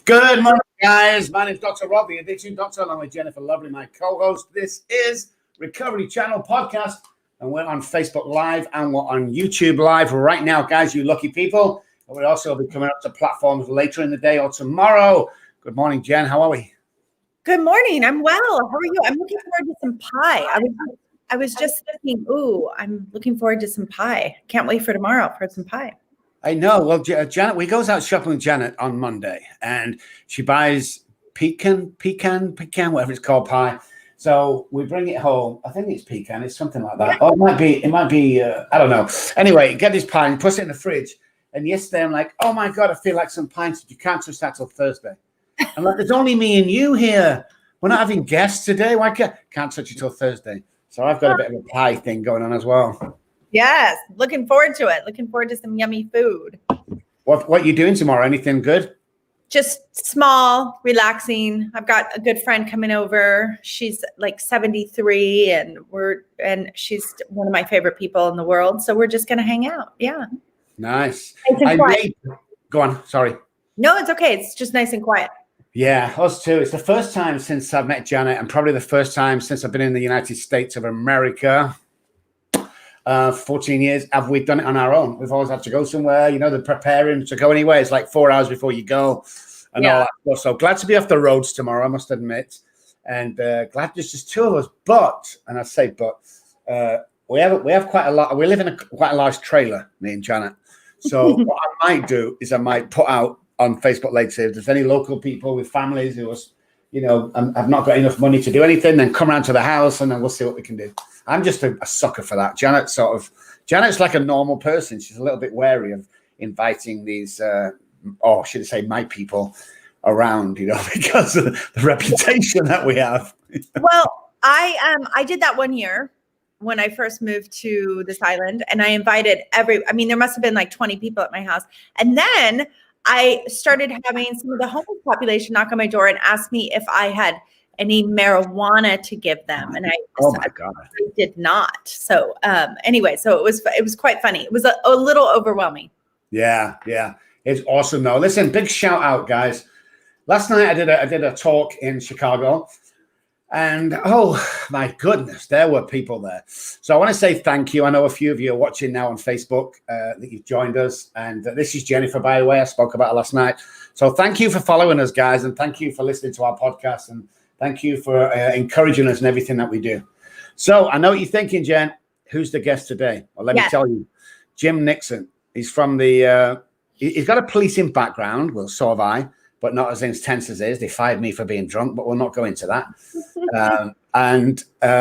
Good morning, guys. My name is Dr. Rob, the Addiction Doctor, along with Jennifer Lovely, my co-host. This is Recovery Channel Podcast, and we're on Facebook Live and we're on YouTube Live right now, guys, you lucky people. And we'll also be coming up to platforms later in the day or tomorrow. Good morning, Jen. How are we? Good morning. I'm well. How are you? I'm looking forward to some pie. I was just thinking, I'm looking forward to some pie. Can't wait for tomorrow for some pie. I know. Well, Janet, we goes out shopping with Janet on Monday, and she buys pecan, whatever it's called, pie. So we bring it home. I think it's pecan. It's something like that. Oh, it might be. I don't know. Anyway, get this pie and put it in the fridge. And yesterday, I'm like, oh my god, I feel like some pie. You can't touch that till Thursday. I'm like, there's only me and you here. We're not having guests today. Why can't touch it till Thursday? So I've got a bit of a pie thing going on as well. Yes, looking forward to it. Looking forward to some yummy food. What are you doing tomorrow? Anything good? Just small, relaxing. I've got a good friend coming over. She's like 73, and she's one of my favorite people in the world. So we're just gonna hang out. Yeah. Nice. Go on. Sorry. No, it's okay. It's just nice and quiet. Yeah, us too. It's the first time since I've met Janet, and probably the first time since I've been in the United States of America. 14 years, have we done it on our own? We've always had to go somewhere, they're preparing to go anywhere. It's like 4 hours before you go and all that stuff. So glad to be off the roads tomorrow, I must admit. And glad there's just two of us. But we have quite a lot. We live in quite a large trailer, me and Janet. So what I might do is I might put out on Facebook later, if there's any local people with families who have not got enough money to do anything, then come around to the house and then we'll see what we can do. I'm just a sucker for that. Janet's like a normal person. She's a little bit wary of inviting these, or should I say my people around, because of the reputation that we have. Well, I did that 1 year when I first moved to this island, and I invited there must have been like 20 people at my house. And then I started having some of the homeless population knock on my door and ask me if I had any marijuana to give them, and I did not. So anyway, so it was quite funny. It was a little overwhelming. Yeah, it's awesome though. Listen, big shout out, guys. Last night I did a talk in Chicago, and oh my goodness, there were people there. So I want to say thank you. I know a few of you are watching now on Facebook that you've joined us, and this is Jennifer, by the way. I spoke about her last night. So thank you for following us, guys, and thank you for listening to our podcast, and thank you for encouraging us in everything that we do. So I know what you're thinking, Jen. Who's the guest today? Well, let me tell you, Jim Nixon. He's from he's got a policing background. Well, so have I, but not as intense as his. They fired me for being drunk, but we'll not go into that.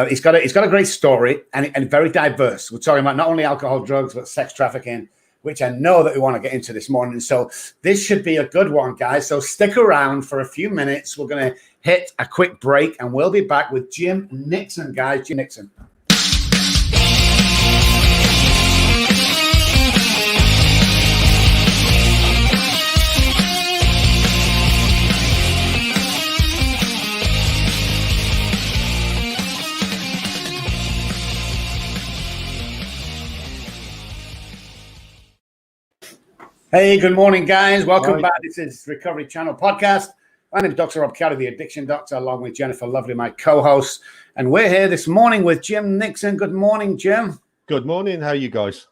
He's got a great story and very diverse. We're talking about not only alcohol, drugs, but sex trafficking, which I know that we want to get into this morning. So this should be a good one, guys. So stick around for a few minutes. We're going to hit a quick break, and we'll be back with Jim Nixon, guys. Jim Nixon. Hey, good morning, guys. Welcome back. This is Recovery Channel Podcast. My name is Dr. Rob Kelly, the Addiction Doctor, along with Jennifer Lovely, my co-host. And we're here this morning with Jim Nixon. Good morning, Jim. Good morning. How are you guys?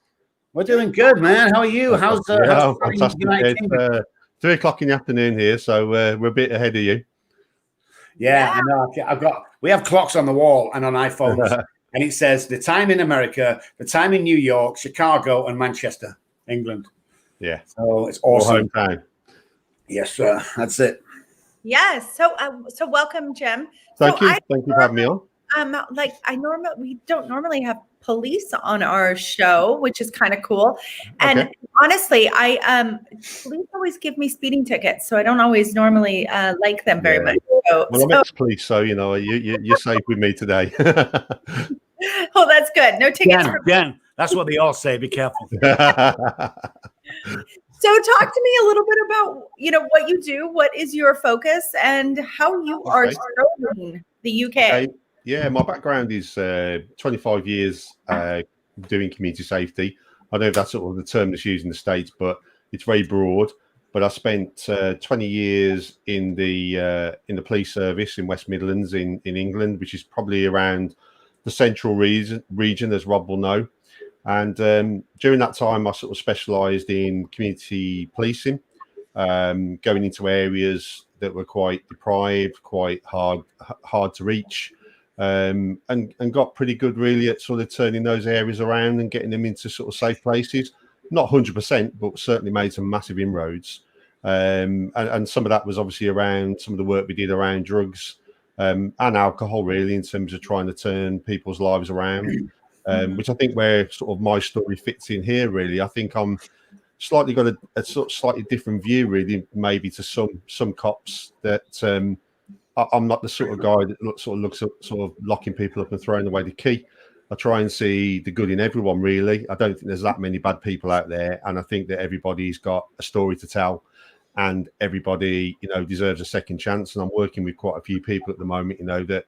We're doing good, man. How are you? How's fantastic. It's 3 o'clock in the afternoon here, so we're a bit ahead of you. Yeah, I know. We have clocks on the wall and on iPhones, and it says the time in America, the time in New York, Chicago, and Manchester, England. Yeah. So it's awesome. Hometown. Yes, sir. That's it. Yes. So welcome, Jim. Thank you. Thank you for having me on. We don't normally have police on our show, which is kind of cool. And honestly, police always give me speeding tickets, so I don't always normally like them very much. I'm ex-police, so you're safe with me today. Oh, that's good. No tickets. Jen, that's what they all say. Be careful. So talk to me a little bit about, what you do, what is your focus, and how you are serving the UK. Okay. Yeah, my background is 25 years doing community safety. I don't know if that's sort of the term that's used in the States, but it's very broad. but I spent 20 years in the police service in West Midlands in England, which is probably around the central region, as Rob will know. And during that time, I sort of specialised in community policing, going into areas that were quite deprived, quite hard to reach, and got pretty good really at sort of turning those areas around and getting them into sort of safe places. Not 100%, but certainly made some massive inroads. And some of that was obviously around some of the work we did around drugs and alcohol, really, in terms of trying to turn people's lives around. Which I think where sort of my story fits in here, really. I think I'm slightly got a sort of slightly different view, really, maybe to some cops, that I'm not the sort of guy that looks at sort of locking people up and throwing away the key. I try and see the good in everyone, really. I don't think there's that many bad people out there, and I think that everybody's got a story to tell, and everybody, deserves a second chance. And I'm working with quite a few people at the moment, that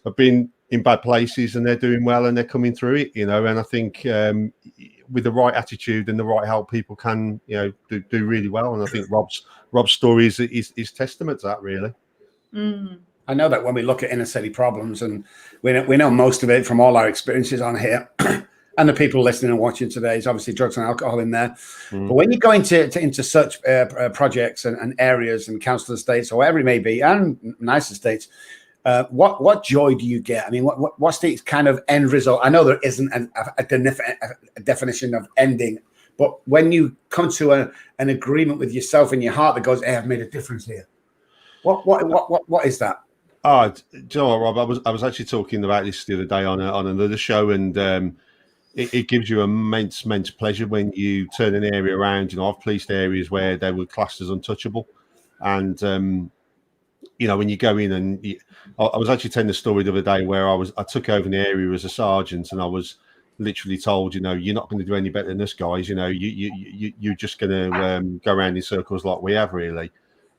have been in bad places and they're doing well and they're coming through it, and I think with the right attitude and the right help, people can, do really well. And I think Rob's story is testament to that, really. I know that when we look at inner city problems, and we know most of it from all our experiences on here, and the people listening and watching today, is obviously drugs and alcohol in there. But when you go into such projects and areas and council estates, or whatever it may be, and nice estates, what joy do you get? I mean, what's the kind of end result? I know there isn't a definition of ending, but when you come to an agreement with yourself in your heart that goes, "Hey, I've made a difference here," what is that? Oh, do you know what, Rob? I was actually talking about this the other day on another show, and it gives you immense pleasure when you turn an area around. I've policed areas where they were classed as untouchable, and when you go in, and I was actually telling the story the other day where I took over an area as a sergeant, and I was literally told, you're not going to do any better than us guys. You're just going to go around in circles like we have, really.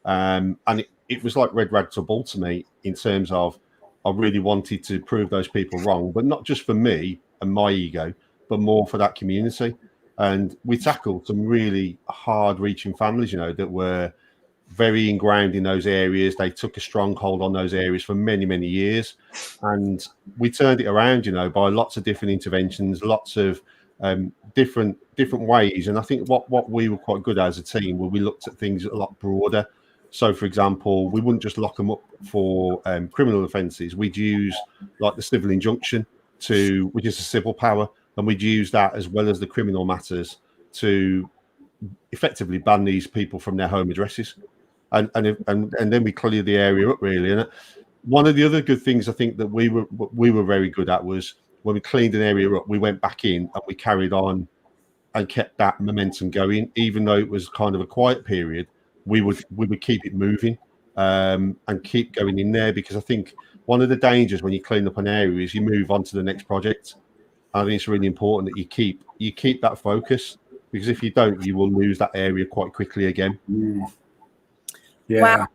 And it was like red rag to bull to me, in terms of I really wanted to prove those people wrong, but not just for me and my ego, but more for that community. And we tackled some really hard-reaching families, that were very ingrained in those areas. They took a strong hold on those areas for many, many years. And we turned it around, by lots of different interventions, lots of different ways. And I think what we were quite good at as a team, where we looked at things a lot broader. So, for example, we wouldn't just lock them up for criminal offences. We'd use like the civil injunction, which is a civil power, and we'd use that as well as the criminal matters to effectively ban these people from their home addresses. And then we clear the area up, really. And one of the other good things I think that we were very good at was, when we cleaned an area up, we went back in and we carried on and kept that momentum going, even though it was kind of a quiet period. We would keep it moving and keep going in there, because I think one of the dangers when you clean up an area is you move on to the next project. I think it's really important that you keep that focus, because if you don't, you will lose that area quite quickly again. Yeah. Wow,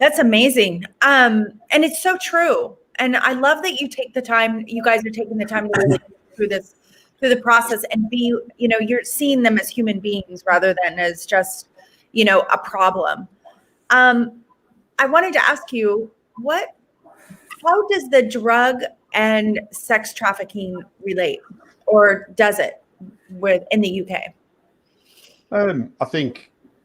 that's amazing. And it's so true. And I love that you take the time. You guys are taking the time to really go through the process and be, you're seeing them as human beings rather than as just, a problem. I wanted to ask you, how does the drug and sex trafficking relate, or does it in the UK?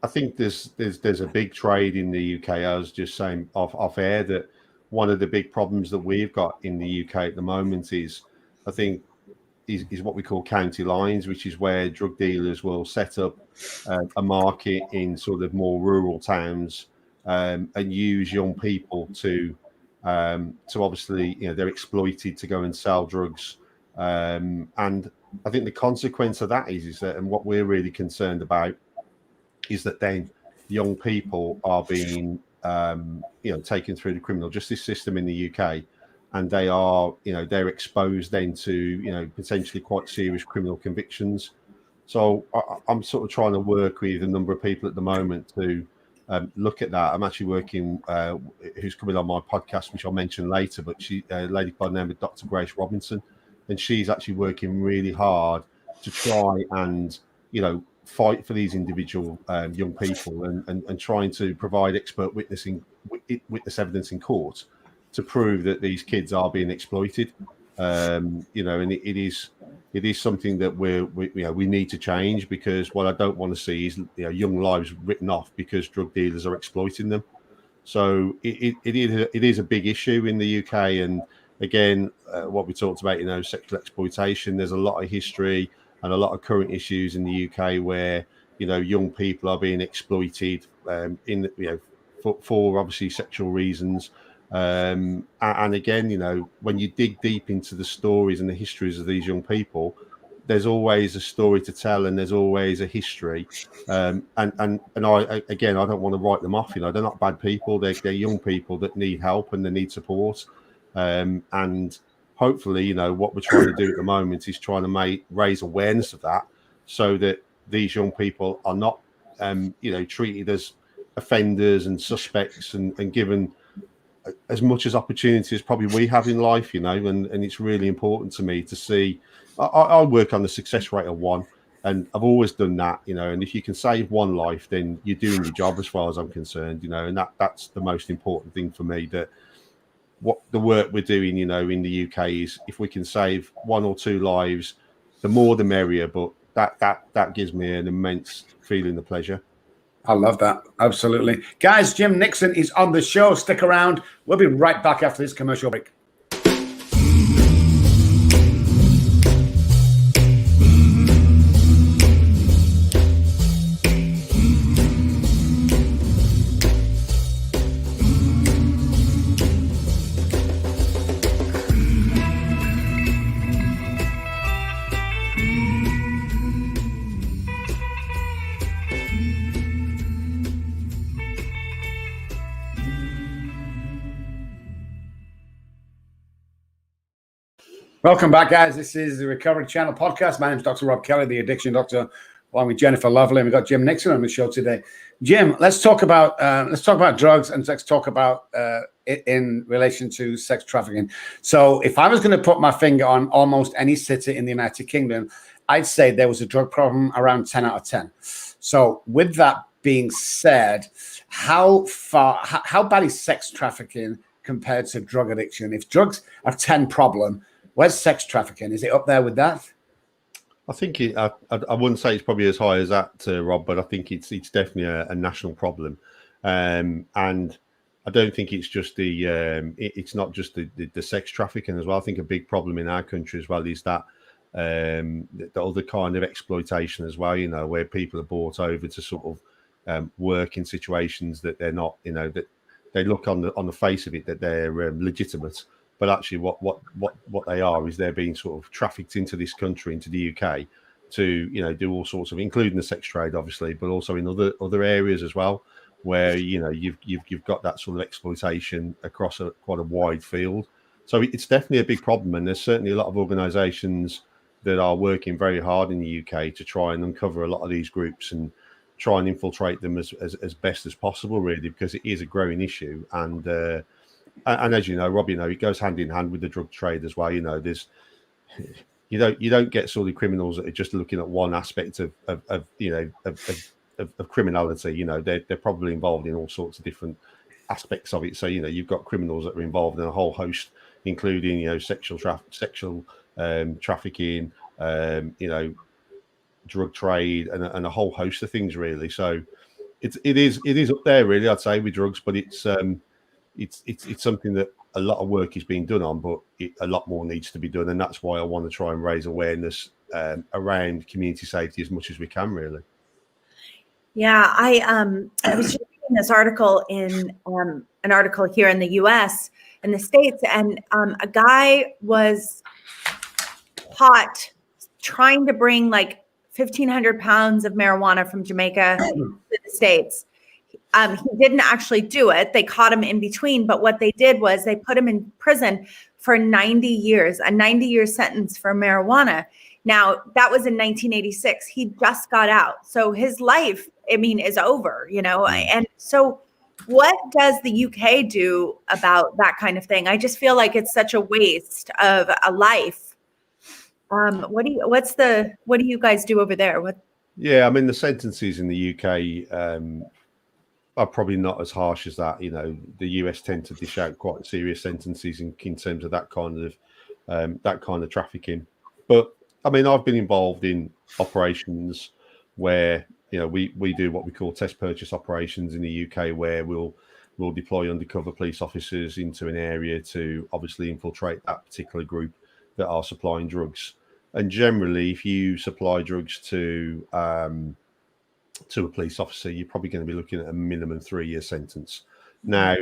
I think there's a big trade in the UK. I was just saying off air that one of the big problems that we've got in the UK at the moment is what we call county lines, which is where drug dealers will set up a market in sort of more rural towns and use young people to obviously, they're exploited to go and sell drugs. And I think the consequence of that is that, and what we're really concerned about, is that then young people are being taken through the criminal justice system in the UK, and they are they're exposed then to potentially quite serious criminal convictions. So I'm sort of trying to work with a number of people at the moment to look at that. I'm actually working who's coming on my podcast, which I'll mention later, but she a lady by the name of Dr. Grace Robinson, and she's actually working really hard to try and fight for these individual young people and trying to provide expert witness evidence in court to prove that these kids are being exploited. And it is something that we need to change, because what I don't want to see is young lives written off because drug dealers are exploiting them. So it is a big issue in the UK. And again, what we talked about, sexual exploitation, there's a lot of history and a lot of current issues in the UK where, young people are being exploited for obviously sexual reasons. And again, when you dig deep into the stories and the histories of these young people, there's always a story to tell, and there's always a history. And I don't want to write them off. They're not bad people. They're young people that need help and they need support. And hopefully, what we're trying to do at the moment is trying to raise awareness of that, so that these young people are not, treated as offenders and suspects and given as much as opportunity as probably we have in life, and it's really important to me to see. I work on the success rate of 1, and I've always done that, and if you can save 1 life, then you're doing your job as far as I'm concerned, and that's the most important thing for me. That what the work we're doing, in the UK is, if we can save 1 or 2 lives, the more the merrier, but that gives me an immense feeling of pleasure. I love that. Absolutely. Guys, Jim Nixon is on the show. Stick around. We'll be right back after this commercial break. Welcome back, guys. This is the Recovery Channel podcast. My name is Dr. Rob Kelly, the addiction doctor, along with Jennifer Lovely. And we've got Jim Nixon on the show today. Jim, let's talk about drugs, and let's talk about it in relation to sex trafficking. So if I was going to put my finger on almost any city in the United Kingdom, I'd say there was a drug problem around 10 out of 10. So with that being said, how bad is sex trafficking compared to drug addiction? If drugs are 10 problem, where's sex trafficking? Is it up there with that? I think I wouldn't say it's probably as high as that, Rob, but I think it's definitely a national problem, and I don't think it's just it's not just the sex trafficking as well. I think a big problem in our country as well is that the other kind of exploitation as well. Where people are brought over to sort of work in situations that they're not, that they look on the face of it that they're legitimate. But actually, what they are is they're being sort of trafficked into this country, into the UK, to do all sorts of, including the sex trade, obviously, but also in other areas as well, where you've got that sort of exploitation across quite a wide field. So it's definitely a big problem, and there's certainly a lot of organisations that are working very hard in the UK to try and uncover a lot of these groups and try and infiltrate them as best as possible, really, because it is a growing issue. And as you know, Rob, it goes hand in hand with the drug trade as well. There's you don't get sort of criminals that are just looking at one aspect of criminality. They're probably involved in all sorts of different aspects of it. So you've got criminals that are involved in a whole host, including sexual trafficking, drug trade, and a whole host of things, really. So it is up there, really, I'd say, with drugs, but it's something that a lot of work is being done on, but a lot more needs to be done, and that's why I want to try and raise awareness around community safety as much as we can, really. Yeah, I was just reading this article in an article here in the U.S. in the States, and a guy was caught trying to bring like 1,500 pounds of marijuana from Jamaica to the States. He didn't actually do it. They caught him in between. But what they did was they put him in prison for 90 years, a 90-year sentence for marijuana. Now, that was in 1986. He just got out. So his life, is over, And so what does the UK do about that kind of thing? I just feel like it's such a waste of a life. What do you guys do over there? Yeah, I mean the sentences in the UK are probably not as harsh as that. You know, the US tend to dish out quite serious sentences in terms of that kind of trafficking. But I mean, I've been involved in operations where we do what we call test purchase operations in the UK, where we'll deploy undercover police officers into an area to obviously infiltrate that particular group that are supplying drugs. And generally, if you supply drugs to a police officer, you're probably going to be looking at a minimum 3-year sentence. Now,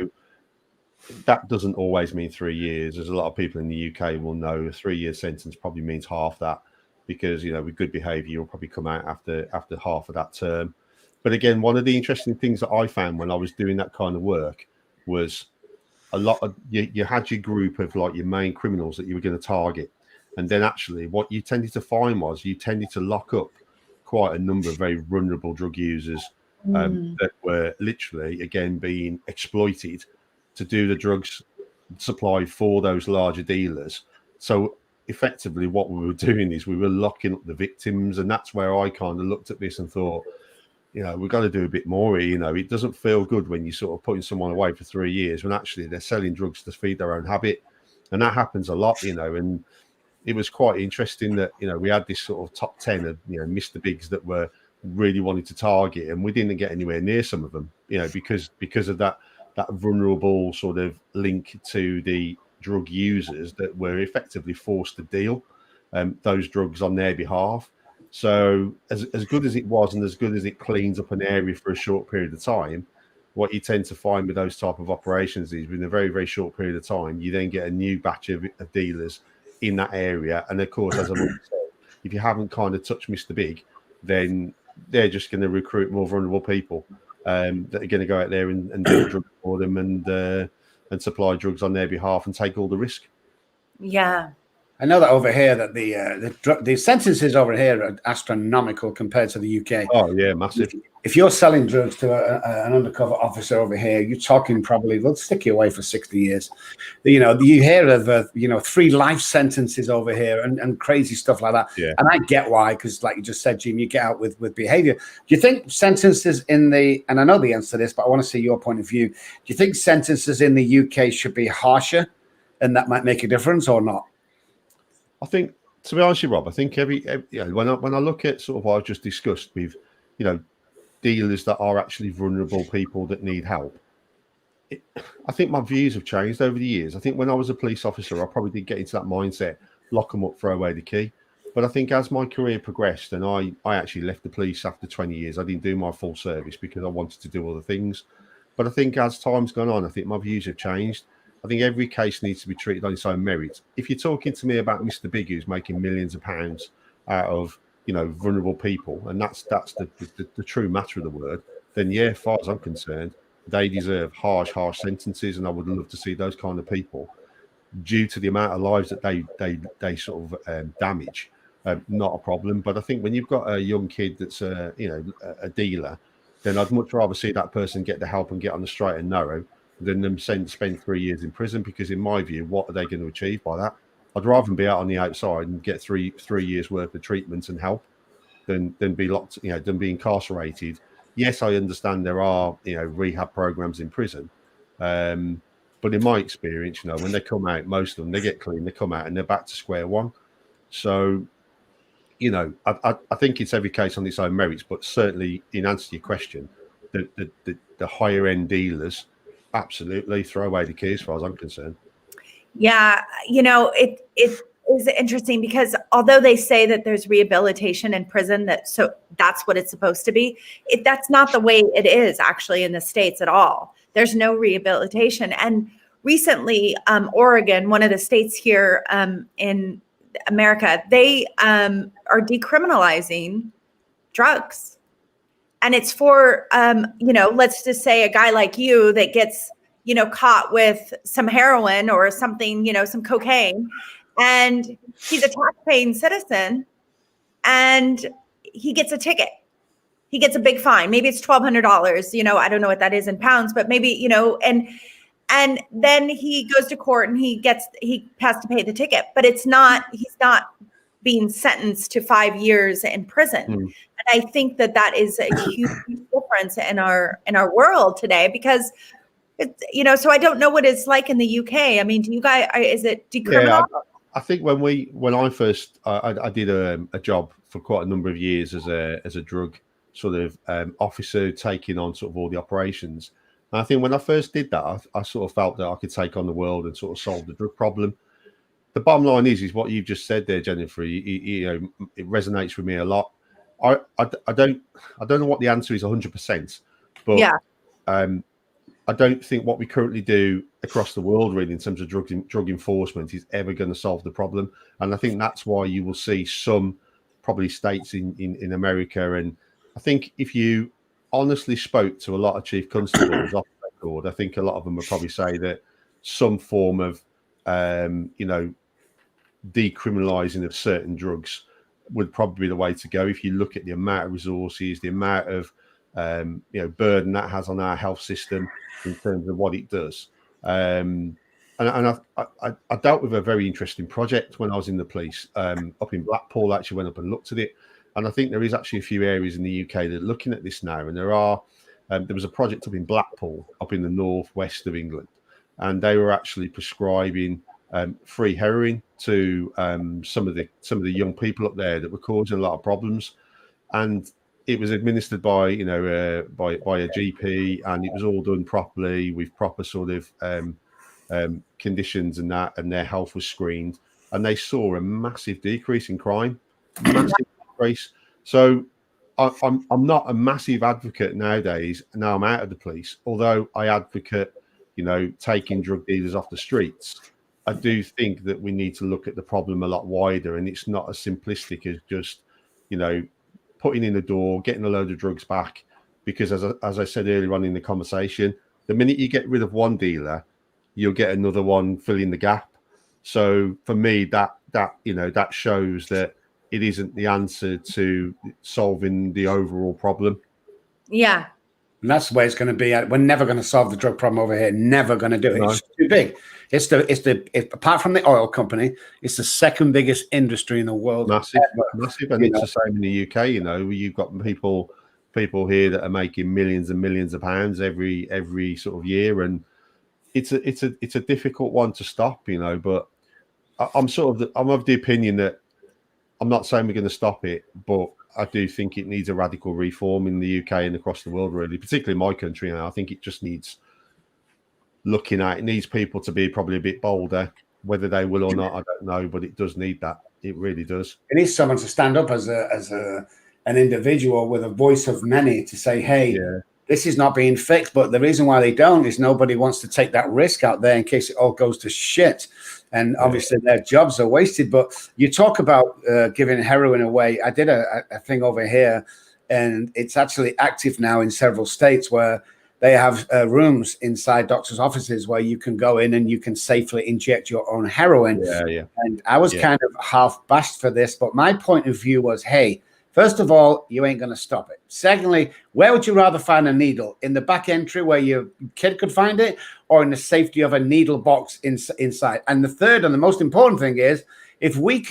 that doesn't always mean 3 years. As a lot of people in the UK will know, a 3-year sentence probably means half that, because with good behaviour, you'll probably come out after half of that term. But again, one of the interesting things that I found when I was doing that kind of work was a lot of you had your group of like your main criminals that you were going to target, and then actually what you tended to find was you tended to lock up quite a number of very vulnerable drug users that were literally, again, being exploited to do the drugs supply for those larger dealers. So effectively what we were doing is we were locking up the victims, and that's where I kind of looked at this and thought, we've got to do a bit more here. It doesn't feel good when you're sort of putting someone away for 3 years when actually they're selling drugs to feed their own habit. And that happens a lot, and it was quite interesting that we had this sort of top 10 of Mr. Bigs that were really wanting to target, and we didn't get anywhere near some of them, because of that vulnerable sort of link to the drug users that were effectively forced to deal those drugs on their behalf. So as good as it was, and as good as it cleans up an area for a short period of time, what you tend to find with those type of operations is within a very, very short period of time, you then get a new batch of dealers in that area. And of course, as I've already said, if you haven't kind of touched Mr. Big, then they're just going to recruit more vulnerable people that are going to go out there and deal drugs for them and supply drugs on their behalf and take all the risk. Yeah. I know that over here that the sentences over here are astronomical compared to the UK. Oh yeah, massive. If you're selling drugs to an undercover officer over here, you're talking probably they'll stick you away for 60 years. You hear of 3 life sentences over here and crazy stuff like that. Yeah. And I get why, because like you just said, Jim, you get out with behavior. Do you think sentences and I know the answer to this, but I want to see your point of view. Do you think sentences in the UK should be harsher, and that might make a difference, or not? I think, to be honest with you, Rob, I think when I look at sort of what I've just discussed with, dealers that are actually vulnerable people that need help, I think my views have changed over the years. I think when I was a police officer, I probably did get into that mindset, lock them up, throw away the key. But I think as my career progressed, and I actually left the police after 20 years, I didn't do my full service because I wanted to do other things. But I think as time's gone on, I think my views have changed. I think every case needs to be treated on its own merit. If you're talking to me about Mr. Big, who's making millions of pounds out of vulnerable people, and that's the true matter of the word, then yeah, as far as I'm concerned, they deserve harsh sentences, and I would love to see those kind of people, due to the amount of lives that they sort of damage. Not a problem. But I think when you've got a young kid that's a dealer, then I'd much rather see that person get the help and get on the straight and narrow than them spend 3 years in prison, because in my view, what are they going to achieve by that? I'd rather them be out on the outside and get three years worth of treatment and help than be locked, than be incarcerated. Yes, I understand there are rehab programs in prison, but in my experience, when they come out, most of them, they get clean, they come out and they're back to square one. So I think it's every case on its own merits, but certainly in answer to your question, the higher end dealers, absolutely throw away the key as far as I'm concerned. Yeah, it is interesting because although they say that there's rehabilitation in prison, that's what it's supposed to be, that's not the way it is actually in the States at all. There's no rehabilitation. And recently, Oregon, one of the states here in America, they are decriminalizing drugs. And it's for, let's just say a guy like you that gets, caught with some heroin or something, some cocaine, and he's a tax-paying citizen and he gets a ticket. He gets a big fine. Maybe it's $1,200, I don't know what that is in pounds, but maybe, and then he goes to court and he has to pay the ticket, but he's not being sentenced to 5 years in prison. And I think that is a huge difference in our world today, because so I don't know what it's like in the UK. I mean, do you guys, is it decriminalized? Yeah, I think when I first I did a job for quite a number of years as a drug sort of officer, taking on sort of all the operations. And I think when I first did that, I sort of felt that I could take on the world and sort of solve the drug problem. The bottom line is what you've just said there, Jennifer. You know, it resonates with me a lot. I don't know what the answer is 100%, but Yeah. I don't think what we currently do across the world, really, in terms of drug enforcement, is ever going to solve the problem. And I think that's why you will see some probably states in America. And I think if you honestly spoke to a lot of chief constables off the record, I think a lot of them would probably say that some form of decriminalizing of certain drugs would probably be the way to go. If you look at the amount of resources, the amount of burden that has on our health system in terms of what it does. And I dealt with a very interesting project when I was in the police up in Blackpool. Actually went up and looked at it, and I think there is actually a few areas in the UK that are looking at this now. And there was a project up in Blackpool, up in the northwest of England, and they were actually prescribing free heroin to some of the young people up there that were causing a lot of problems. And it was administered by a GP, and it was all done properly with proper sort of conditions and that, and their health was screened, and they saw a massive decrease in crime, massive decrease. So I'm not a massive advocate nowadays. Now I'm out of the police, although I advocate, taking drug dealers off the streets. I do think that we need to look at the problem a lot wider, and it's not as simplistic as just, putting in the door, getting a load of drugs back. Because as I said earlier on in the conversation, the minute you get rid of one dealer, you'll get another one filling the gap. So for me, that shows that it isn't the answer to solving the overall problem. Yeah. And that's the way it's going to be. We're never going to solve the drug problem over here. Never going to do it. No. It's too big. It's apart from the oil company, it's the second biggest industry in the world. Massive. And it's the same in the UK. You've got people here that are making millions and millions of pounds every sort of year, and it's a difficult one to stop. But I'm of the opinion that I'm not saying we're going to stop it, but I do think it needs a radical reform in the UK and across the world, really, particularly my country. I think it just needs looking at. It needs people to be probably a bit bolder. Whether they will or not, I don't know, but it does need that. It really does. It needs someone to stand up as an individual with a voice of many to say, hey, this is not being fixed. But the reason why they don't is nobody wants to take that risk out there in case it all goes to shit. And obviously their jobs are wasted. But you talk about giving heroin away. I did a thing over here, and it's actually active now in several states where they have rooms inside doctors' offices where you can go in and you can safely inject your own heroin. Yeah. And I was kind of half bashed for this, but my point of view was, hey, first of all, you ain't going to stop it. Secondly, where would you rather find a needle? In the back entry where your kid could find it, or in the safety of a needle box inside? And the third and the most important thing is, if we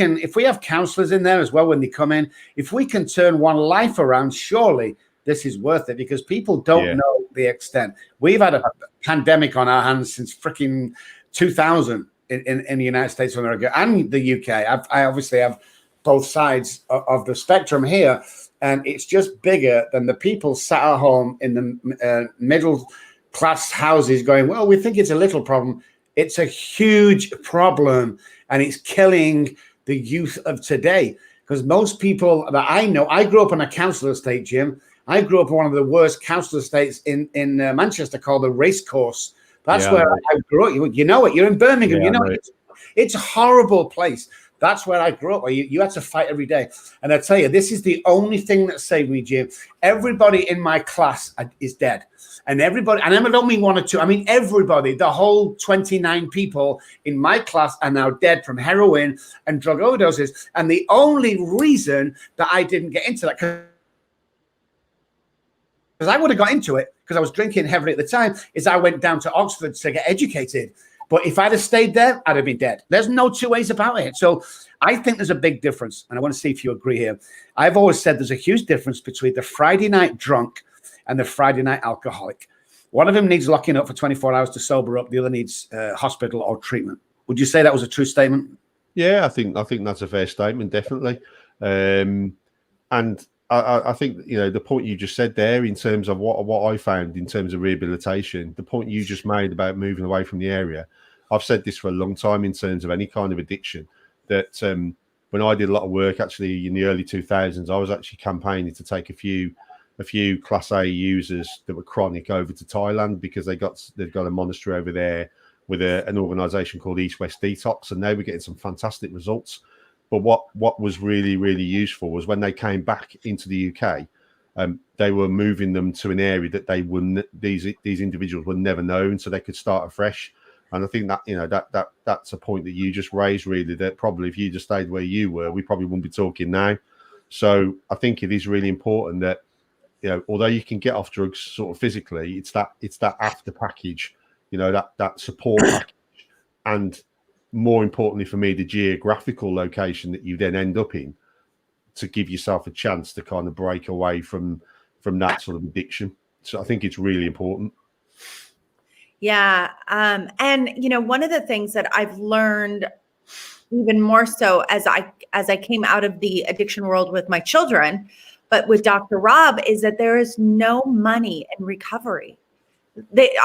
have counselors in there as well when they come in, if we can turn one life around, surely this is worth it, because people don't know the extent. We've had a pandemic on our hands since freaking 2000 in the United States of America and the UK. I obviously have both sides of the spectrum here, and it's just bigger than the people sat at home in the middle class houses going, well, we think it's a little problem. It's a huge problem, and it's killing the youth of today. Because most people that I know, I grew up on a council estate, Jim. I grew up in one of the worst council estates in Manchester called the Racecourse. That's where I grew up. You know it. You're in Birmingham. You know it. It's a horrible place. That's where I grew up. You had to fight every day. And I tell you, this is the only thing that saved me, Jim. Everybody in my class is dead. And everybody, and I don't mean one or two, I mean everybody, the whole 29 people in my class are now dead from heroin and drug overdoses. And the only reason that I didn't get into that, because I would have got into it because I was drinking heavily at the time, is I went down to Oxford to get educated. But if I'd have stayed there, I'd have been dead. There's no two ways about it. So I think there's a big difference. And I want to see if you agree here. I've always said there's a huge difference between the Friday night drunk and the Friday night alcoholic. One of them needs locking up for 24 hours to sober up. The other needs hospital or treatment. Would you say that was a true statement? Yeah, I think that's a fair statement, definitely. And I think, you know, the point you just said there in terms of what I found in terms of rehabilitation, the point you just made about moving away from the area, I've said this for a long time in terms of any kind of addiction, that when I did a lot of work actually in the early 2000s, I was actually campaigning to take a few Class A users that were chronic over to Thailand, because they've got a monastery over there with an organisation called East West Detox, and they were getting some fantastic results. But what was really, really useful was when they came back into the UK, they were moving them to an area that they wouldn't, these individuals would never known, so they could start afresh. And I think that, you know, that's a point that you just raised, really, that probably if you just stayed where you were, we probably wouldn't be talking now. So I think it is really important that, you know, although you can get off drugs sort of physically, it's that after package, you know, that support package, and more importantly for me, the geographical location that you then end up in, to give yourself a chance to kind of break away from that sort of addiction. So I think it's really important. Yeah. And, you know, one of the things that I've learned even more so as I came out of the addiction world with my children, but with Dr. Rob, is that there is no money in recovery.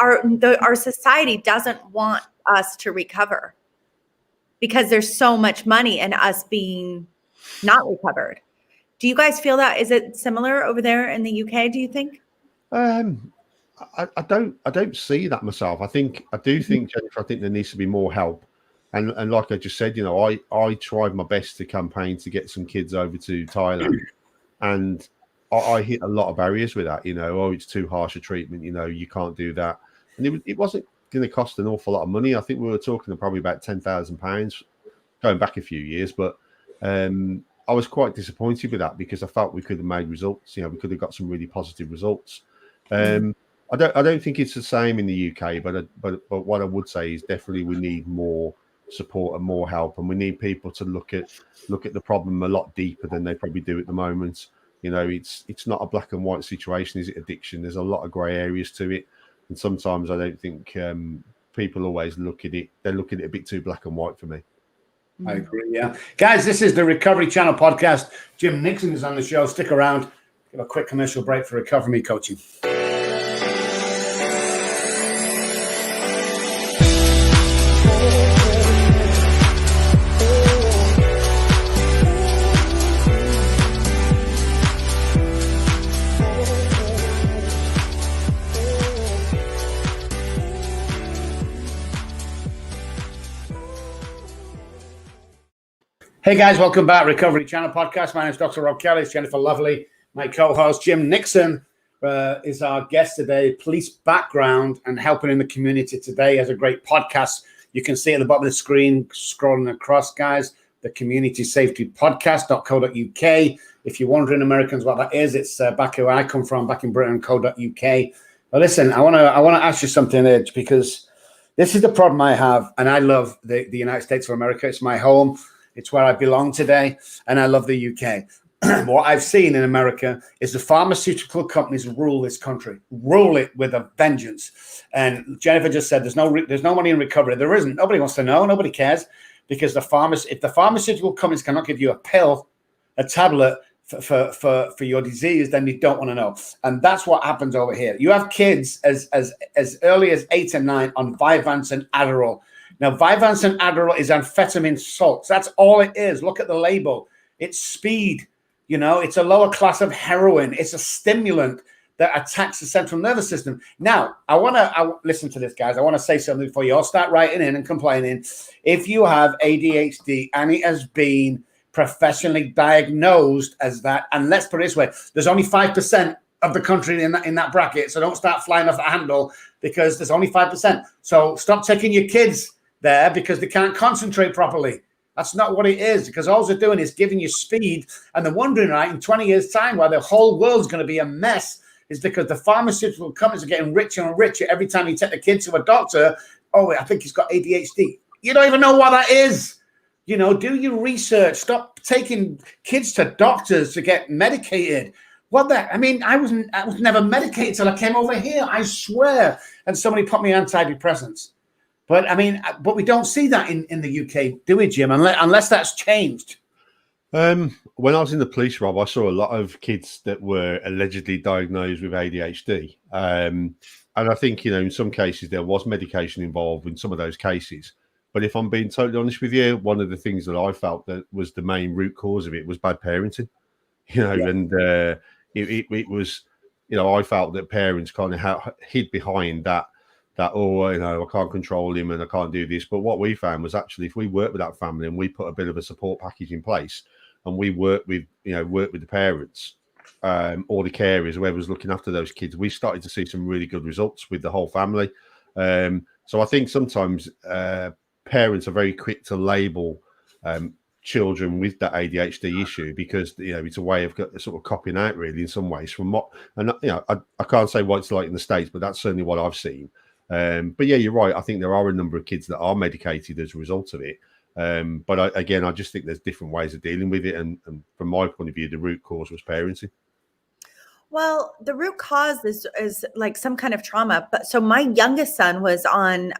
Our society doesn't want us to recover because there's so much money in us being not recovered. Do you guys feel that? Is it similar over there in the UK, do you think? I don't see that myself. I do think, Jennifer, I think there needs to be more help. And like I just said, you know, I tried my best to campaign to get some kids over to Thailand, and I hit a lot of barriers with that. You know, oh, it's too harsh a treatment. You know, you can't do that. And it wasn't going to cost an awful lot of money. I think we were talking probably about £10,000 going back a few years. But I was quite disappointed with that, because I felt we could have made results. You know, we could have got some really positive results. I don't think it's the same in the UK, but what I would say is definitely we need more support and more help, and we need people to look at the problem a lot deeper than they probably do at the moment. You know, it's not a black and white situation, is it, addiction? There's a lot of grey areas to it, and sometimes I don't think people always look at it. They look at it a bit too black and white for me. I agree. Yeah, guys, this is the Recovery Channel podcast. Jim Nixon is on the show. Stick around. Give a quick commercial break for Recover Me Coaching. Hey guys, welcome back. Recovery Channel podcast. My name is Dr. Rob Kelly. It's Jennifer Lovely. My co-host Jim Nixon is our guest today. Police background and helping in the community today. Has a great podcast. You can see at the bottom of the screen, scrolling across, guys, the Community Safety Podcast.co.uk. If you're wondering, Americans, what that is, it's back where I come from, back in Britain, co.uk. But listen, I want to ask you something, Edge, because this is the problem I have, and I love the United States of America. It's my home. It's where I belong today, and I love the UK. What I've seen in America is the pharmaceutical companies rule this country, rule it with a vengeance. And Jennifer just said there's no money in recovery. There isn't. Nobody wants to know. Nobody cares, because if the pharmaceutical companies cannot give you a pill, a tablet for your disease, then you don't want to know. And that's what happens over here. You have kids as early as 8 and 9 on Vyvanse and Adderall. Now, Vyvanse and Adderall is amphetamine salts. That's all it is. Look at the label. It's speed. You know, it's a lower class of heroin. It's a stimulant that attacks the central nervous system. Now, I listen to this, guys. I want to say something before you all start writing in and complaining. If you have ADHD and it has been professionally diagnosed as that, and let's put it this way, there's only 5% of the country in that bracket. So don't start flying off the handle, because there's only 5%. So stop taking your kids there because they can't concentrate properly. That's not what it is, because all they're doing is giving you speed. And they're wondering, right, in 20 years' time, why the whole world's going to be a mess is because the pharmaceutical companies are getting richer and richer every time you take the kids to a doctor. oh, I think he's got ADHD. You don't even know what that is. You know, do your research. Stop taking kids to doctors to get medicated. What that? I mean, I was never medicated till I came over here. I swear. And somebody put me on antidepressants. But I mean, but we don't see that in the UK, do we, Jim? Unless that's changed. When I was in the police, Rob, I saw a lot of kids that were allegedly diagnosed with ADHD. And I think, you know, in some cases there was medication involved in some of those cases. But if I'm being totally honest with you, one of the things that I felt that was the main root cause of it was bad parenting. You know, and it was, you know, I felt that parents kind of hid behind that, oh, you know, I can't control him and I can't do this. But what we found was actually if we work with that family and we put a bit of a support package in place and we work with the parents or the carers, whoever was looking after those kids, we started to see some really good results with the whole family. So I think sometimes parents are very quick to label children with that ADHD issue because, you know, it's a way of sort of copying out really in some ways from what, and you know, I can't say what it's like in the States, but that's certainly what I've seen. But yeah, you're right. I think there are a number of kids that are medicated as a result of it. But I just think there's different ways of dealing with it. And from my point of view, the root cause was parenting. Well, the root cause is like some kind of trauma. But so my youngest son was on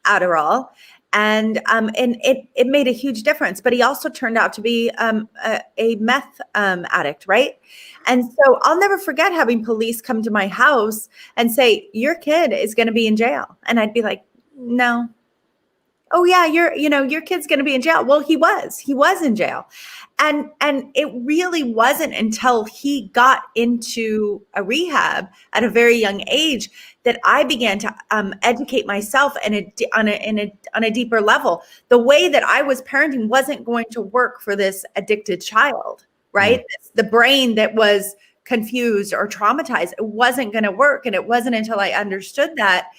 Adderall, and it made a huge difference. But he also turned out to be a meth addict, right? And so I'll never forget having police come to my house and say, "Your kid is going to be in jail," and I'd be like, "No." Oh yeah, your kid's going to be in jail. Well, he was in jail. And it really wasn't until he got into a rehab at a very young age that I began to educate myself on a deeper level. The way that I was parenting wasn't going to work for this addicted child, right? The brain that was confused or traumatized, it wasn't going to work. And it wasn't until I understood that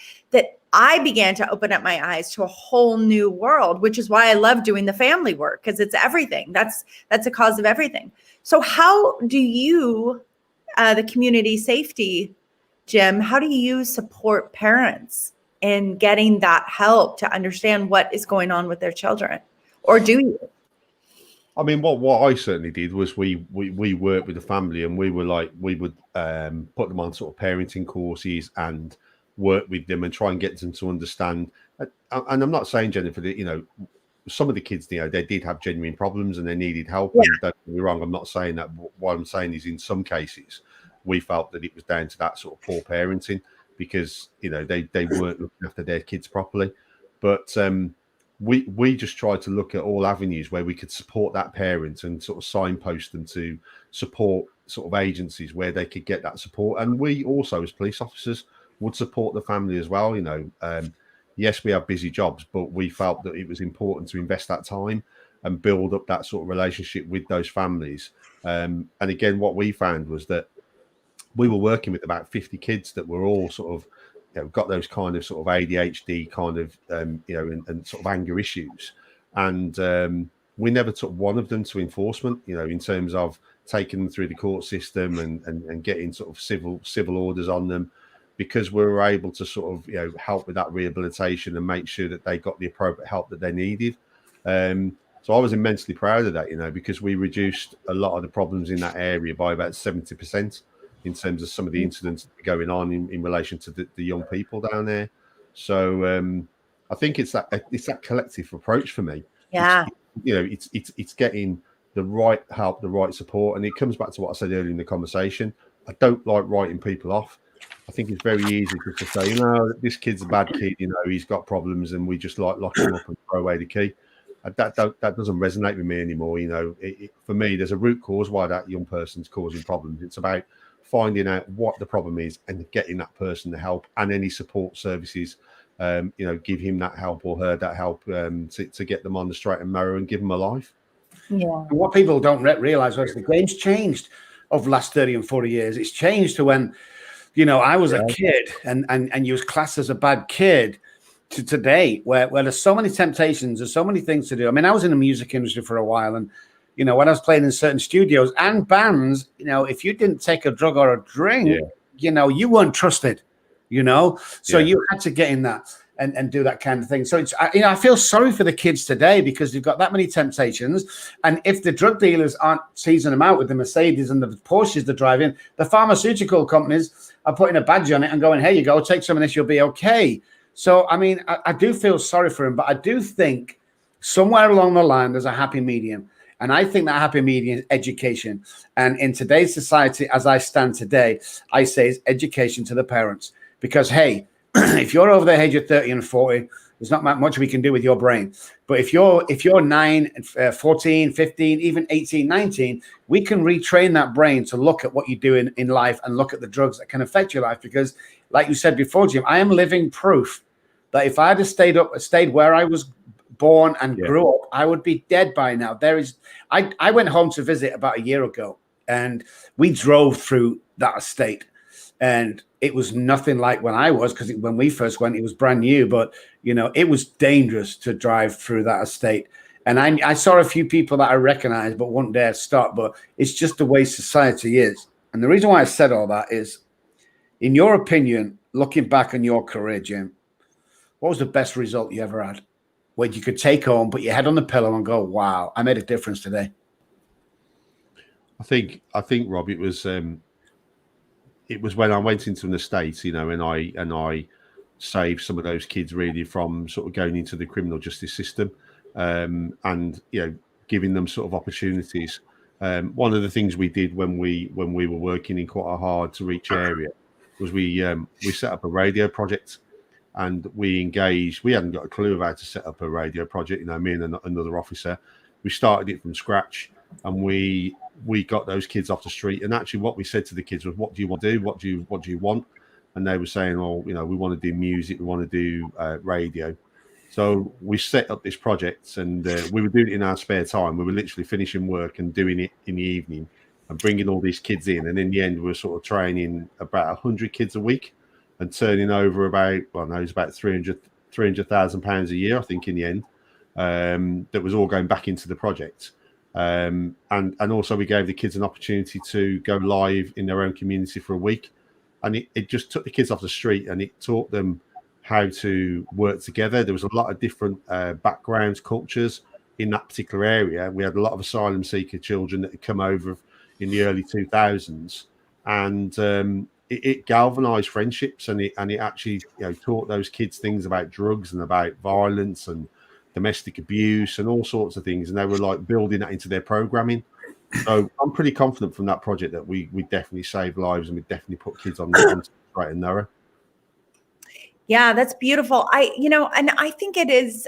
I began to open up my eyes to a whole new world, which is why I love doing the family work, because it's everything. That's a cause of everything. So how do you, the community safety, Jim, how do you support parents in getting that help to understand what is going on with their children? Or do you? I mean, what I certainly did was we worked with the family, and we would put them on sort of parenting courses and work with them and try and get them to understand. And I'm not saying, Jennifer, that, you know, some of the kids, you know, they did have genuine problems and they needed help. Yeah. And don't get me wrong, I'm not saying that. What I'm saying is in some cases, we felt that it was down to that sort of poor parenting because, you know, they weren't looking after their kids properly. But we just tried to look at all avenues where we could support that parent and sort of signpost them to support sort of agencies where they could get that support. And we also, as police officers, would support the family as well. You know, yes, we have busy jobs, but we felt that it was important to invest that time and build up that sort of relationship with those families. And again, what we found was that we were working with about 50 kids that were all sort of, you know, got those kind of sort of ADHD kind of, you know, and sort of anger issues. And we never took one of them to enforcement, you know, in terms of taking them through the court system and getting sort of civil orders on them, because we were able to sort of, you know, help with that rehabilitation and make sure that they got the appropriate help that they needed. So I was immensely proud of that, you know, because we reduced a lot of the problems in that area by about 70% in terms of some of the incidents that were going on in relation to the young people down there. So I think it's that collective approach for me. Yeah. It's getting the right help, the right support. And it comes back to what I said earlier in the conversation. I don't like writing people off. I think it's very easy just to say, you know, this kid's a bad kid, you know, he's got problems, and we just like lock him up and throw away the key. That doesn't resonate with me anymore. You know, for me, there's a root cause why that young person's causing problems. It's about finding out what the problem is and getting that person the help and any support services. You know, give him that help or her that help to get them on the straight and narrow and give them a life. Yeah. And what people don't realize is the game's changed over the last 30 and 40 years. It's changed to when, you know, I was a kid and you was classed as a bad kid, to today where there's so many temptations, there's so many things to do. I mean, I was in the music industry for a while, and, you know, when I was playing in certain studios and bands, you know, if you didn't take a drug or a drink, you know, you weren't trusted, you know, so you had to get in that. and do that kind of thing. So it's, I feel sorry for the kids today because you've got that many temptations. And if the drug dealers aren't teasing them out with the Mercedes and the Porsches they're driving, the pharmaceutical companies are putting a badge on it and going, here you go, take some of this, you'll be okay. So, I mean, I do feel sorry for him, but I do think somewhere along the line, there's a happy medium. And I think that happy medium is education. And in today's society, as I stand today, I say it's education to the parents. Because, hey, if you're over the age of 30 and 40, there's not much we can do with your brain. But if you're 9, 14, 15, even 18, 19, we can retrain that brain to look at what you do in life and look at the drugs that can affect your life. Because, like you said before, Jim, I am living proof that if I had stayed where I was born and grew up, I would be dead by now. I went home to visit about a year ago, and we drove through that estate, and it was nothing like when I was, because when we first went, it was brand new, but it was dangerous to drive through that estate. And I saw a few people that I recognized, but wouldn't dare stop. But it's just the way society is. And the reason why I said all that is, in your opinion, looking back on your career, Jim, what was the best result you ever had? Where you could take home, put your head on the pillow and go, wow, I made a difference today. I think, Rob, it was when I went into an estate, and I saved some of those kids really from sort of going into the criminal justice system, and giving them sort of opportunities. One of the things we did when we were working in quite a hard to reach area was we set up a radio project. And we engaged. We hadn't got a clue of how to set up a radio project. Me and another officer, we started it from scratch, and we got those kids off the street. And actually, what we said to the kids was, "What do you want to do? What do you want?" And they were saying, "Oh, we want to do music. We want to do radio." So we set up this project, and we were doing it in our spare time. We were literally finishing work and doing it in the evening, and bringing all these kids in. And in the end, we were sort of training about 100 kids a week, and turning over about £300,000 a year, I think, in the end. That was all going back into the project. And also we gave the kids an opportunity to go live in their own community for a week. And it just took the kids off the street, and it taught them how to work together. There was a lot of different backgrounds, cultures in that particular area. We had a lot of asylum seeker children that had come over in the early 2000s. And it galvanized friendships, and it actually taught those kids things about drugs and about violence and domestic abuse and all sorts of things, and they were like building that into their programming. So I'm pretty confident from that project that we definitely saved lives, and we definitely put kids on the straight and narrow. Yeah, that's beautiful. And I think it is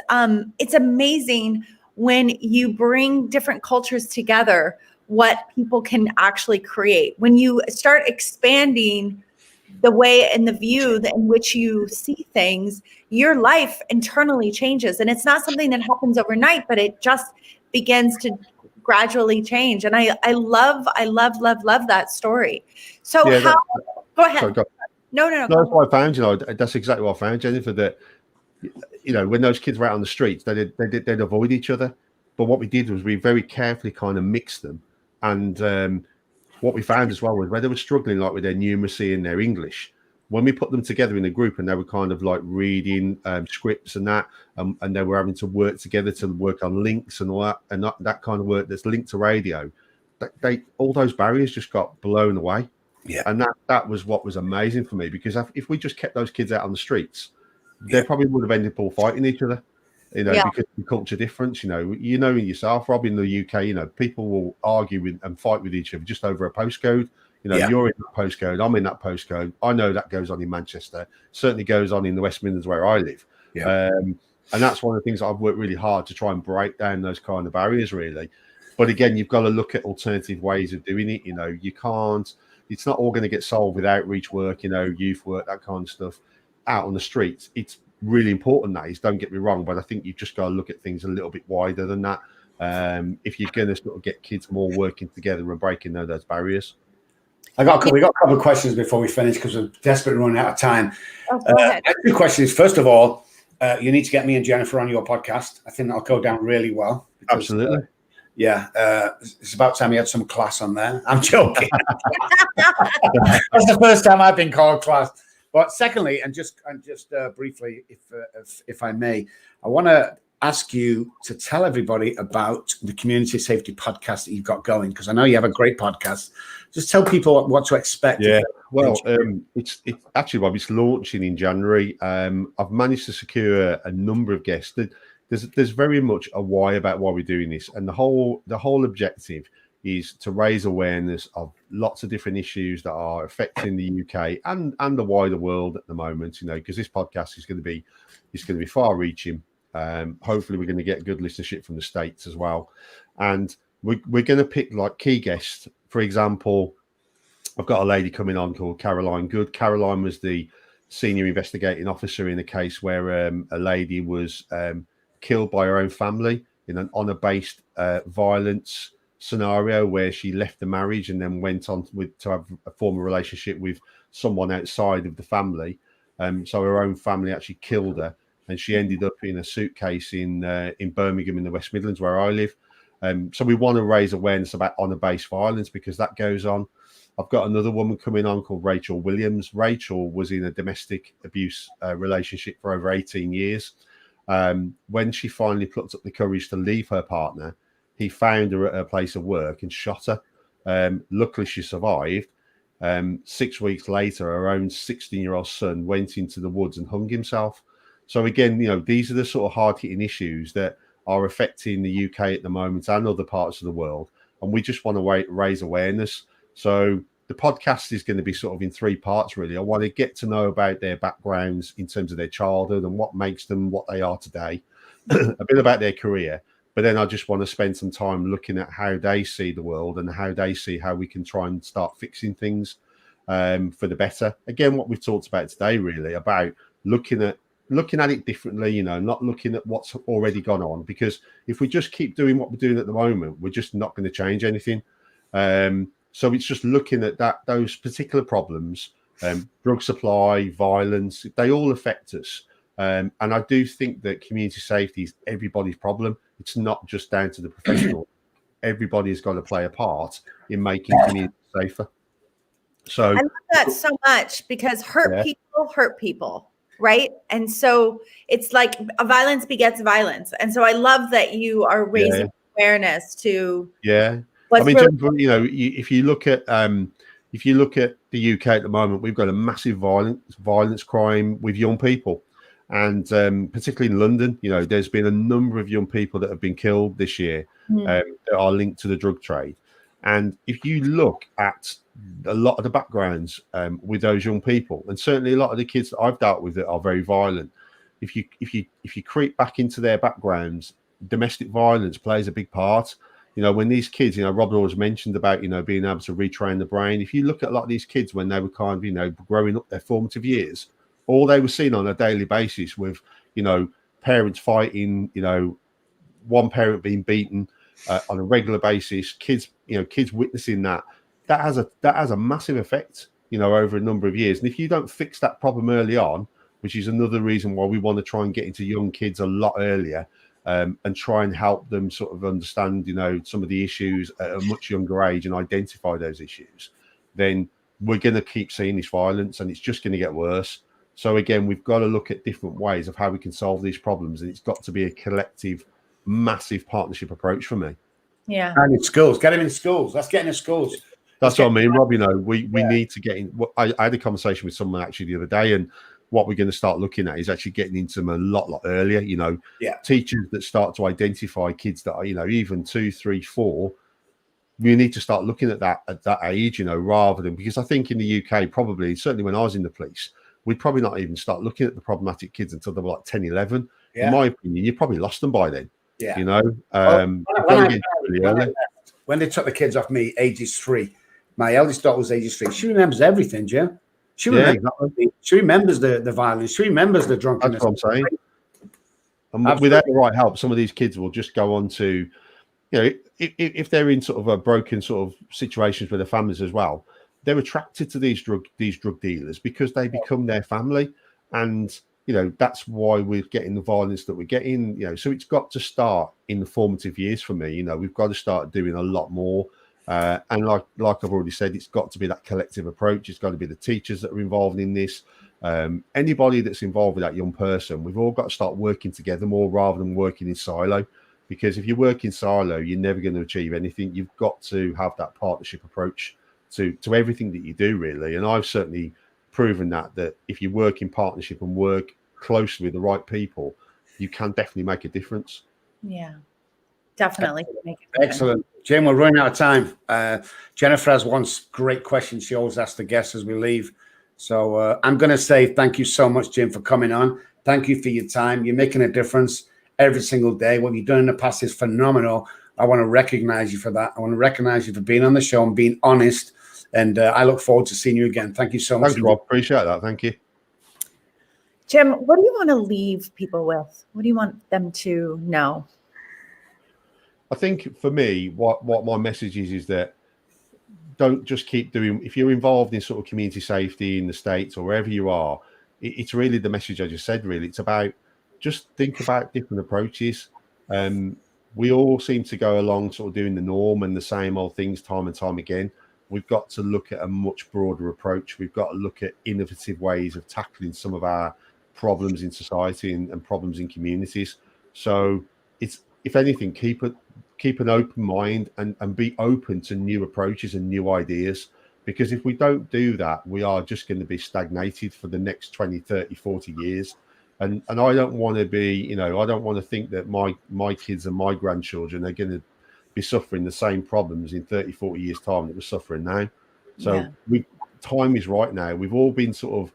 it's amazing when you bring different cultures together, what people can actually create. When you start expanding the way and the view in which you see things, your life internally changes. And it's not something that happens overnight, but it just begins to gradually change. And I love that story. So go ahead. Sorry, go. No. That's what I found, that's exactly what I found, Jennifer, that, when those kids were out on the streets, they'd avoid each other. But what we did was we very carefully kind of mixed them. And what we found as well was where they were struggling, like with their numeracy and their English, when we put them together in a group and they were kind of like reading scripts and that, and they were having to work together to work on links and all that, and that kind of work that's linked to radio, all those barriers just got blown away. Yeah. And that was what was amazing for me, because if we just kept those kids out on the streets, they probably would have ended up all fighting each other. Because of the culture difference, yourself, Rob, in the UK, people will argue and fight with each other just over a postcode. You're in that postcode, I'm in that postcode. I know that goes on in Manchester, certainly goes on in the West Midlands where I live. Yeah. And that's one of the things I've worked really hard to try and break down those kind of barriers, really. But again, you've got to look at alternative ways of doing it. You can't, it's not all going to get solved with outreach work, youth work, that kind of stuff out on the streets. It's really important, that is, don't get me wrong, but I think you've just got to look at things a little bit wider than that, if you're going to sort of get kids more working together and breaking those barriers. We got a couple of questions before we finish, because we're desperately running out of time. Oh, go ahead. 2 questions. First of all, you need to get me and Jennifer on your podcast. I think that'll go down really well. Because, absolutely. It's about time you had some class on there. I'm joking. That's the first time I've been called class. But secondly, and just briefly, if I may, I want to ask you to tell everybody about the community safety podcast that you've got going, because I know you have a great podcast. Just tell people what to expect. Yeah, well, it's actually, Rob, it's launching in January. I've managed to secure a number of guests. There's very much a why about why we're doing this, and the whole objective is to raise awareness of lots of different issues that are affecting the UK and the wider world at the moment. Because this podcast is going to be far-reaching. Hopefully, we're going to get good listenership from the States as well, and we're going to pick like key guests. For example, I've got a lady coming on called Caroline Good. Caroline was the senior investigating officer in a case where a lady was killed by her own family in an honour-based violence scenario where she left the marriage and then went on to have a formal relationship with someone outside of the family. So her own family actually killed her, and she ended up in a suitcase in Birmingham in the West Midlands, where I live. So we want to raise awareness about honour-based violence because that goes on. I've got another woman coming on called Rachel Williams. Rachel was in a domestic abuse relationship for over 18 years. When she finally plucked up the courage to leave her partner, he found her at her place of work and shot her. Luckily, she survived. 6 weeks later, her own 16-year-old son went into the woods and hung himself. So again, these are the sort of hard-hitting issues that are affecting the UK at the moment and other parts of the world. And we just want to raise awareness. So the podcast is going to be sort of in 3 parts, really. I want to get to know about their backgrounds in terms of their childhood and what makes them what they are today, a bit about their career. But then I just want to spend some time looking at how they see the world and how they see how we can try and start fixing things for the better. Again, what we've talked about today, really, about looking at it differently, not looking at what's already gone on. Because if we just keep doing what we're doing at the moment, we're just not going to change anything. So it's just looking at those particular problems, drug supply, violence, they all affect us. And I do think that community safety is everybody's problem. It's not just down to the professional. Everybody's got to play a part in making community safer. So I love that so much because hurt people, right? And so it's like a violence begets violence. And so I love that you are raising awareness to I mean, if you look at the UK at the moment, we've got a massive violence crime with young people. And particularly in London, there's been a number of young people that have been killed this year that are linked to the drug trade. And if you look at a lot of the backgrounds with those young people, and certainly a lot of the kids that I've dealt with that are very violent, if you creep back into their backgrounds, domestic violence plays a big part. When these kids, Rob always mentioned about, being able to retrain the brain. If you look at a lot of these kids when they were kind of, growing up their formative years, all they were seeing on a daily basis with, parents fighting, one parent being beaten on a regular basis, kids witnessing that has a massive effect, over a number of years. And if you don't fix that problem early on, which is another reason why we want to try and get into young kids a lot earlier, and try and help them sort of understand, some of the issues at a much younger age and identify those issues, then we're going to keep seeing this violence and it's just going to get worse. So again, we've got to look at different ways of how we can solve these problems, and it's got to be a collective, massive partnership approach for me. Yeah. And in schools, get them in schools. Let's get in schools. That's what I mean, Rob. We need to get in. I had a conversation with someone actually the other day, and what we're going to start looking at is actually getting into them a lot earlier. Teachers that start to identify kids that are, even 2, 3, 4. We need to start looking at that at that age, rather than, because I think in the UK, probably, certainly when I was in the police, we'd probably not even start looking at the problematic kids until they were like 10, 11. Yeah. In my opinion, you probably lost them by then. Yeah. When they took the kids off me, ages 3, my eldest daughter was ages 3. She remembers everything, Joe. She remembers the violence. She remembers the drunkenness. That's what I'm saying. And without the right help, some of these kids will just go on to, if they're in sort of a broken sort of situations with their families as well, they're attracted to these drug dealers because they become their family. And, that's why we're getting the violence that we're getting, so it's got to start in the formative years for me. We've got to start doing a lot more. And like I've already said, it's got to be that collective approach. It's got to be the teachers that are involved in this. Anybody that's involved with that young person, we've all got to start working together more rather than working in silo. Because if you work in silo, you're never going to achieve anything. You've got to have that partnership approach to everything that you do, really. And I've certainly proven that if you work in partnership and work closely with the right people, you can definitely make a difference. Yeah, definitely. Excellent. Jim, we're running out of time. Jennifer has one great question she always asks the guests as we leave. So I'm going to say thank you so much, Jim, for coming on. Thank you for your time. You're making a difference every single day. What you've done in the past is phenomenal. I want to recognize you for that. I want to recognize you for being on the show and being honest. And I look forward to seeing you again. Thank you so much. Thanks, Rob. Appreciate that. Thank you. Jim, what do you want to leave people with? What do you want them to know? I think for me, what my message is that don't just keep doing, if you're involved in sort of community safety in the States or wherever you are, it's really the message I just said, really. It's about just think about different approaches. We all seem to go along sort of doing the norm and the same old things time and time again. We've got to look at a much broader approach. We've got to look at innovative ways of tackling some of our problems in society and problems in communities. So it's, if anything, keep an open mind and be open to new approaches and new ideas. Because if we don't do that, we are just going to be stagnated for the next 20, 30, 40 years. And I don't want to be, I don't want to think that my kids and my grandchildren are going to be suffering the same problems in 30, 40 years' time that we're suffering now. So time is right now. We've all been sort of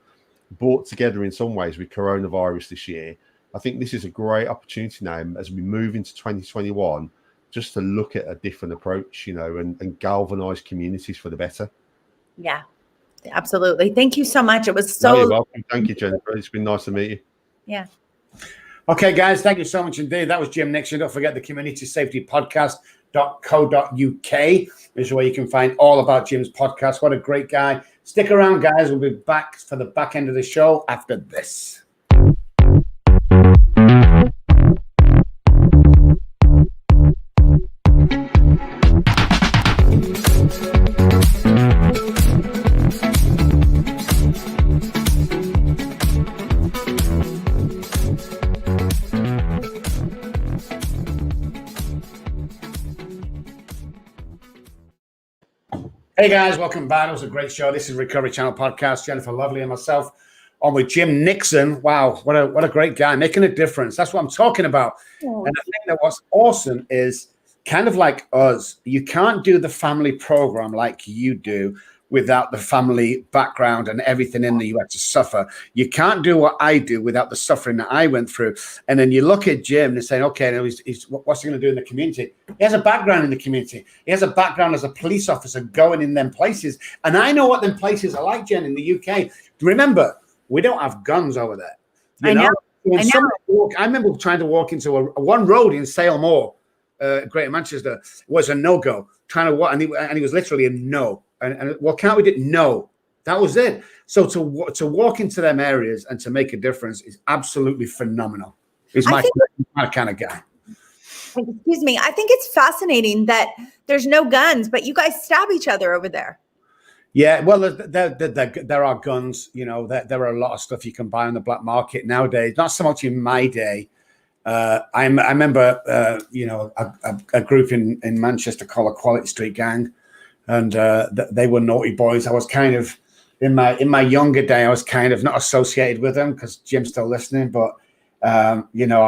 brought together in some ways with coronavirus this year. I think this is a great opportunity now as we move into 2021, just to look at a different approach, and galvanize communities for the better. Yeah, absolutely. Thank you so much. It was No, you're welcome. Thank you, Jennifer. It's been nice to meet you. Yeah. Okay, guys, thank you so much indeed. That was Jim Nixon. Don't forget the community safety podcast.co.uk is where you can find all about Jim's podcast. What a great guy. Stick around, guys. We'll be back for the back end of the show after this. Hey guys, welcome back. It was a great show. This is Recovery Channel Podcast. Jennifer Lovely and myself on with Jim Nixon. Wow, what a great guy, making a difference. That's what I'm talking about. Oh. And I think that what's awesome is kind of like us. You can't do the family program like you do without the family background and everything in there you had to suffer. You can't do what I do without the suffering that I went through. And then you look at Jim and say, okay, now what's he going to do in the community? He has a background in the community. He has a background as a police officer going in them places. And I know what them places are like, Jen, in the UK. Remember, we don't have guns over there. I know. I remember trying to walk into one road in Sale Moor, Greater Manchester, was a no-go. Trying to walk, and he was literally a no. And what can't we do? No, that was it. So to walk into them areas and to make a difference is absolutely phenomenal. He's my kind of guy. Excuse me. I think it's fascinating that there's no guns, but you guys stab each other over there. Yeah, well, there are guns. There are a lot of stuff you can buy on the black market nowadays. Not so much in my day. I remember, a group in Manchester called Equality Street Gang. And they were naughty boys. I was kind of in my younger day. I was kind of not associated with them because Jim's still listening. But I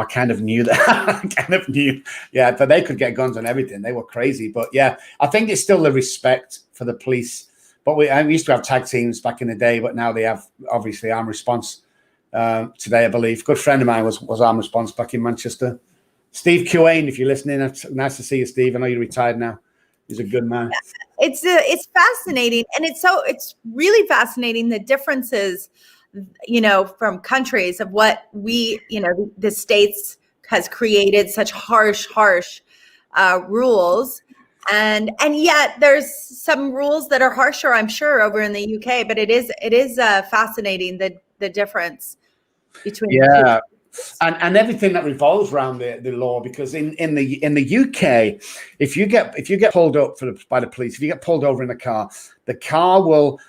kind of knew that. Yeah, but they could get guns and everything. They were crazy. But yeah, I think it's still the respect for the police. But we used to have tag teams back in the day, but now they have obviously armed response today, I believe. Good friend of mine was armed response back in Manchester. Steve Quain, if you're listening, nice to see you, Steve. I know you're retired now. He's a good man. It's fascinating, and it's really fascinating the differences, from countries of what we, the States has created such harsh rules, and yet there's some rules that are harsher, I'm sure, over in the UK. But it is fascinating the difference between the two. And everything that revolves around the law, because in the UK, if you get pulled up by the police, if you get pulled over in a car, the car will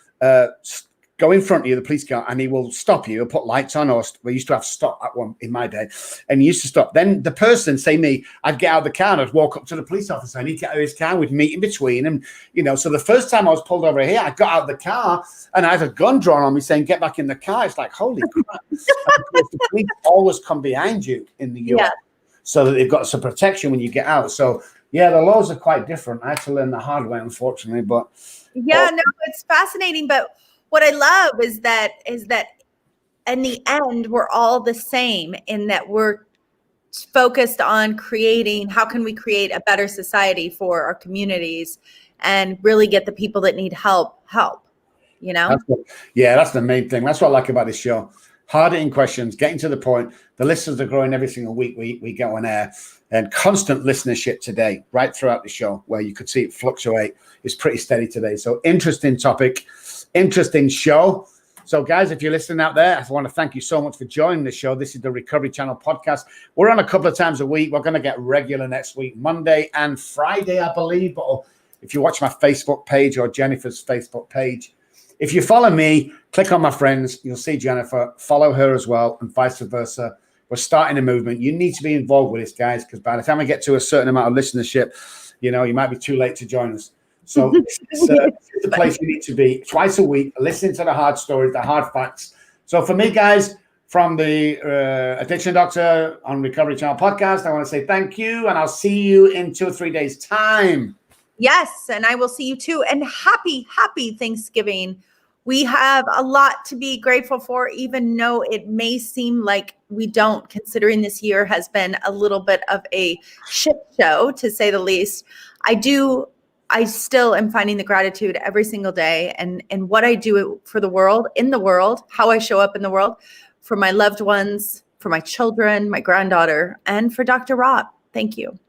go in front of you, the police car, and he will stop you. He'll put lights on, or we used to have stop at one in my day, and he used to stop. Then the person, say me, I'd get out of the car and I'd walk up to the police officer, and he'd get out of his car, we'd meet in between. And, you know, so the first time I was pulled over here, I got out of the car and I had a gun drawn on me saying, get back in the car. It's like, holy crap. The police always come behind you in the US, so that they've got some protection when you get out. So, yeah, the laws are quite different. I had to learn the hard way, unfortunately, but. Yeah, no, it's fascinating. But what I love is that in the end, we're all the same in that we're focused on creating, how can we create a better society for our communities and really get the people that need help, you know? That's the main thing. That's what I like about this show. Hard-hitting questions, getting to the point. The listeners are growing every single week we go on air, and constant listenership today, right throughout the show, where you could see it fluctuate. It's pretty steady today. So interesting topic, interesting show. So guys, if you're listening out there, I want to thank you so much for joining the show. This is the Recovery Channel podcast. We're on a couple of times a week. We're going to get regular next week, Monday and Friday, I believe. But if you watch my Facebook page or Jennifer's Facebook page, if you follow me, click on my friends, you'll see Jennifer, follow her as well, and vice versa. We're starting a movement. You need to be involved with this, guys, because by the time we get to a certain amount of listenership, you know, you might be too late to join us. So it's the place you need to be twice a week, listening to the hard stories, the hard facts. So for me, guys, from the Addiction Doctor on Recovery Channel podcast, I want to say thank you, and I'll see you in 2 or 3 days' time. Yes, and I will see you too. And happy Thanksgiving. We have a lot to be grateful for, even though it may seem like we don't, considering this year has been a little bit of a shit show, to say the least. I still am finding the gratitude every single day, and what I do for the world, in the world, how I show up in the world, for my loved ones, for my children, my granddaughter, and for Dr. Rob. Thank you.